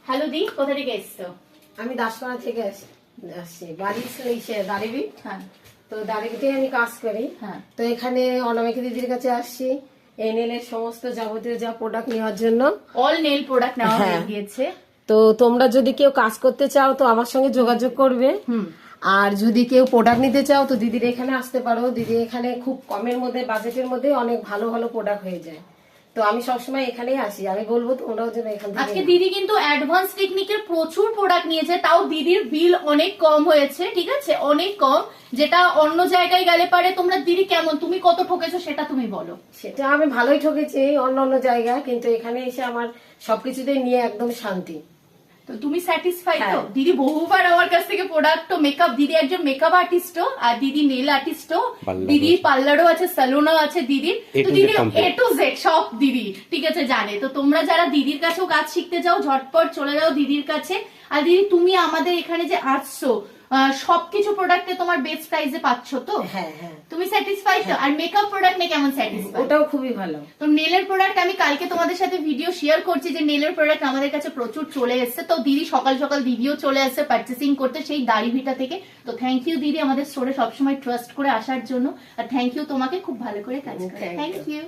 Hello দি, কোথা থেকে এসছো? আমি দাসপাড়া থেকে আসছি বাড়ি দাঁড়িবি। হ্যাঁ, তো দাঁড়িবিতে আমি কাজ করি। হ্যাঁ। তো এখানে অনামিকা দিদির কাছে আসছি এনএল-এর সমস্ত যাবতীয় যা প্রোডাক্ট নেওয়ার জন্য। অল নেল প্রোডাক্ট নেওয়া হয়ে হ্যাঁ। গিয়েছে। তো তোমরা যদি কেউ কাজ করতে চাও তো আমার সঙ্গে যোগাযোগ করবে। আর যদি কেউ প্রোডাক্ট নিতে চাও তো দিদির এখানে আসতে পারো। দিদি এখানে খুব কমের মধ্যে, বাজেটের মধ্যে অনেক ভালো ভালো প্রোডাক্ট হয়ে যায়। তো আমি সবসময় এখানেই আসি। আমি বলবো তোমরাও যেন এখান থেকে। আজকে দিদি কিন্তু অ্যাডভান্স টেকনিকের প্রচুর প্রোডাক্ট নিয়েছে, তাও দিদির বিল অনেক কম হয়েছে, ঠিক আছে, অনেক কম। যেটা অন্য জায়গায় গেলে পারে তোমরা দিদি কেমন, তুমি কত ঠকেছো সেটা তুমি বলো। সেটা আমি ভালোই ঠকেছি অন্য অন্য জায়গায়, কিন্তু এখানে এসে আমার সবকিছুতেই নিয়ে একদম শান্তি। তো তুমি স্যাটিসফাই তো? হ্যাঁ। দিদি বহুবার আমার কাছ থেকে প্রোডাক্ট, মেকআপ, দিদি একজন মেকআপ আর্টিস্টও, আর দিদি নেল আর্টিস্টও, দিদি পার্লারও আছে, স্যালুনও আছে দিদির। তো দিদি এ টু জেড সব দিদি, ঠিক আছে, জানে। তো তোমরা যারা দিদির কাছেও কাজ শিখতে যাও ঝটপট চলে যাও দিদির কাছে। আর দিদি তুমি আমাদের এখানে যে আসছো সবকিছু প্রোডাক্টে তোমার বেস্ট প্রাইসে পাচ্ছ তো? হ্যাঁ হ্যাঁ। তুমি স্যাটিসফাই তো? আর মেকআপ প্রোডাক্ট নিয়ে কেমন স্যাটিসফাই? ওটাও খুবই ভালো। তো নেলের প্রোডাক্ট আমি কালকে তোমাদের সাথে ভিডিও শেয়ার করছি যে নেলের প্রোডাক্ট আমাদের কাছে প্রচুর চলে এসেছে। তো দিদি সকাল সকাল দিদিও চলে আসছে পার্চেসিং করতে সেই দাড়িভিটা থেকে। তো থ্যাংক ইউ দিদি আমাদের স্টোরে সবসময় ট্রাস্ট করে আসার জন্য। আর থ্যাংক ইউ তোমাকে, খুব ভালো করে কাজ করে। Thank you.